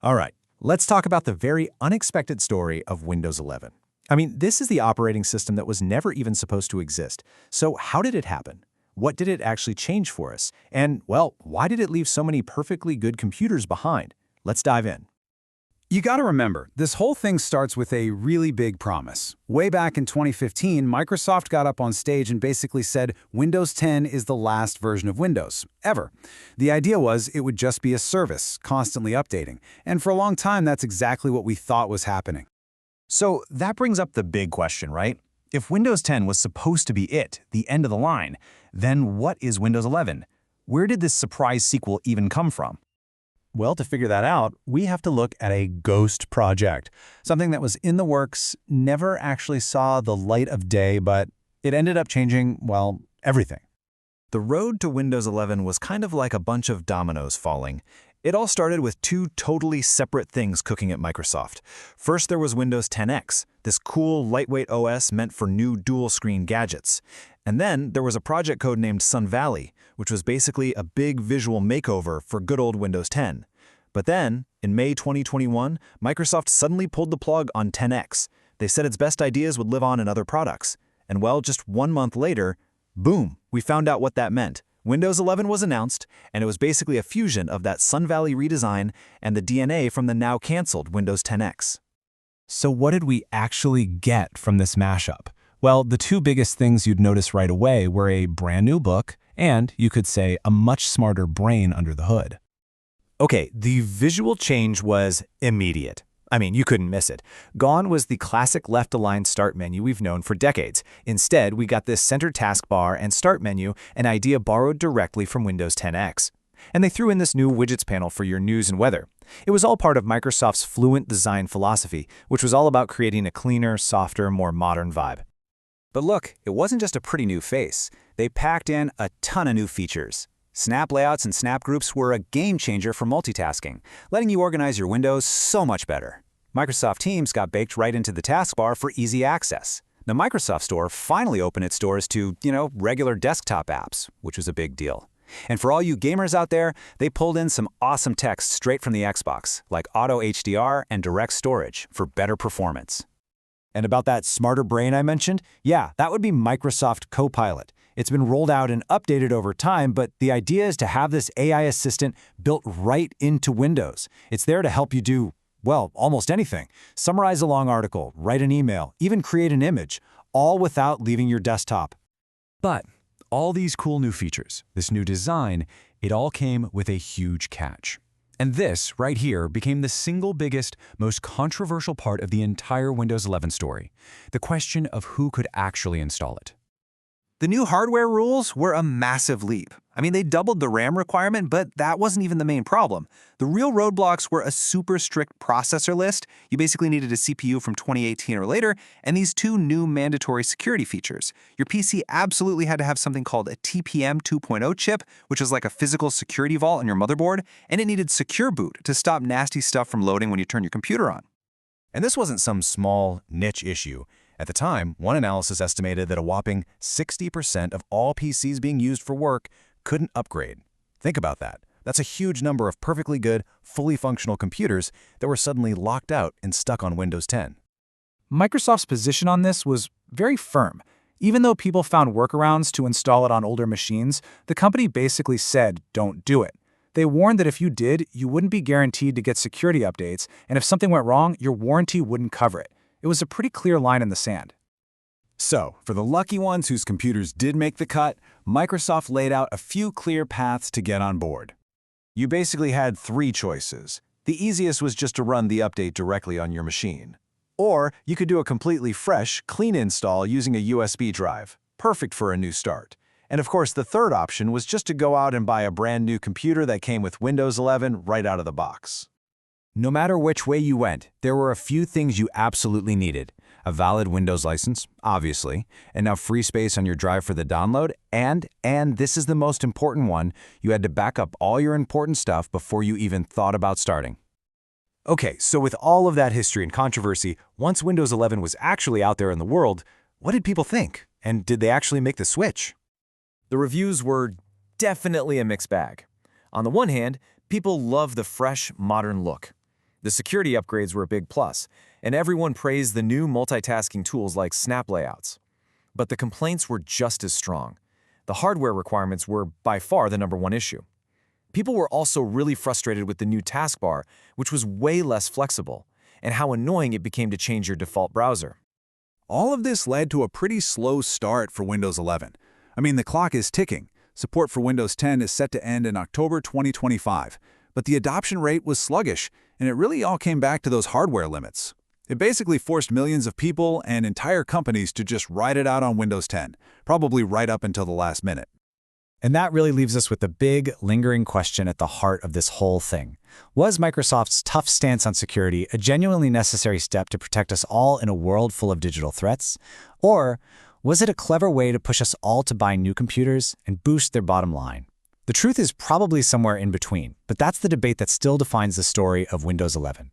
All right, let's talk about the very unexpected story of Windows 11. I mean, this is the operating system that was never even supposed to exist. So how did it happen? What did it actually change for us? And, well, why did it leave so many perfectly good computers behind? Let's dive in. You gotta remember, this whole thing starts with a really big promise. Way back in 2015, Microsoft got up on stage and basically said Windows 10 is the last version of Windows, ever. The idea was it would just be a service, constantly updating. And for a long time, that's exactly what we thought was happening. So that brings up the big question, right? If Windows 10 was supposed to be it, the end of the line, then what is Windows 11? Where did this surprise sequel even come from? Well, to figure that out, we have to look at a ghost project, something that was in the works, never actually saw the light of day, but it ended up changing, well, everything. The road to Windows 11 was kind of like a bunch of dominoes falling. It all started with two totally separate things cooking at Microsoft. First, there was Windows 10X, this cool, lightweight OS meant for new dual-screen gadgets. And then there was a project code named Sun Valley, which was basically a big visual makeover for good old Windows 10. But then, in May 2021, Microsoft suddenly pulled the plug on 10X. They said its best ideas would live on in other products. And well, just 1 month later, boom, we found out what that meant. Windows 11 was announced, and it was basically a fusion of that Sun Valley redesign and the DNA from the now-canceled Windows 10X. So what did we actually get from this mashup? Well, the two biggest things you'd notice right away were a brand new book and, you could say, a much smarter brain under the hood. Okay, the visual change was immediate. I mean, you couldn't miss it. Gone was the classic left-aligned start menu we've known for decades. Instead, we got this center taskbar and start menu, an idea borrowed directly from Windows 10X. And they threw in this new widgets panel for your news and weather. It was all part of Microsoft's fluent design philosophy, which was all about creating a cleaner, softer, more modern vibe. But look, it wasn't just a pretty new face. They packed in a ton of new features. Snap layouts and snap groups were a game changer for multitasking, letting you organize your windows so much better. Microsoft Teams got baked right into the taskbar for easy access. The Microsoft Store finally opened its doors to, regular desktop apps, which was a big deal. And for all you gamers out there, they pulled in some awesome text straight from the Xbox, like Auto HDR and Direct Storage for better performance. And about that smarter brain I mentioned? Yeah, that would be Microsoft Copilot. It's been rolled out and updated over time, but the idea is to have this AI assistant built right into Windows. It's there to help you do, well, almost anything. Summarize a long article, write an email, even create an image, all without leaving your desktop. But all these cool new features, this new design, it all came with a huge catch. And this, right here, became the single biggest, most controversial part of the entire Windows 11 story, the question of who could actually install it. The new hardware rules were a massive leap. I mean, they doubled the RAM requirement, but that wasn't even the main problem. The real roadblocks were a super strict processor list. You basically needed a CPU from 2018 or later, and these two new mandatory security features. Your PC absolutely had to have something called a TPM 2.0 chip, which is like a physical security vault on your motherboard, and it needed Secure Boot to stop nasty stuff from loading when you turn your computer on. And this wasn't some small, niche issue. At the time, one analysis estimated that a whopping 60% of all PCs being used for work couldn't upgrade. Think about that. That's a huge number of perfectly good, fully functional computers that were suddenly locked out and stuck on Windows 10. Microsoft's position on this was very firm. Even though people found workarounds to install it on older machines, the company basically said, don't do it. They warned that if you did, you wouldn't be guaranteed to get security updates, and if something went wrong, your warranty wouldn't cover it. It was a pretty clear line in the sand. So, for the lucky ones whose computers did make the cut, Microsoft laid out a few clear paths to get on board. You basically had 3 choices. The easiest was just to run the update directly on your machine. Or you could do a completely fresh, clean install using a USB drive. Perfect for a new start. And of course, the third option was just to go out and buy a brand new computer that came with Windows 11 right out of the box. No matter which way you went, there were a few things you absolutely needed. A valid Windows license, obviously, enough free space on your drive for the download, and this is the most important one, you had to back up all your important stuff before you even thought about starting. Okay, so with all of that history and controversy, once Windows 11 was actually out there in the world, what did people think? And did they actually make the switch? The reviews were definitely a mixed bag. On the one hand, people love the fresh, modern look. The security upgrades were a big plus, and everyone praised the new multitasking tools like Snap Layouts. But the complaints were just as strong. The hardware requirements were by far the #1 issue. People were also really frustrated with the new taskbar, which was way less flexible, and how annoying it became to change your default browser. All of this led to a pretty slow start for Windows 11. I mean, the clock is ticking. Support for Windows 10 is set to end in October 2025, but the adoption rate was sluggish, and it really all came back to those hardware limits. It basically forced millions of people and entire companies to just ride it out on Windows 10, probably right up until the last minute. And that really leaves us with the big, lingering question at the heart of this whole thing. Was Microsoft's tough stance on security a genuinely necessary step to protect us all in a world full of digital threats? Or was it a clever way to push us all to buy new computers and boost their bottom line? The truth is probably somewhere in between, but that's the debate that still defines the story of Windows 11.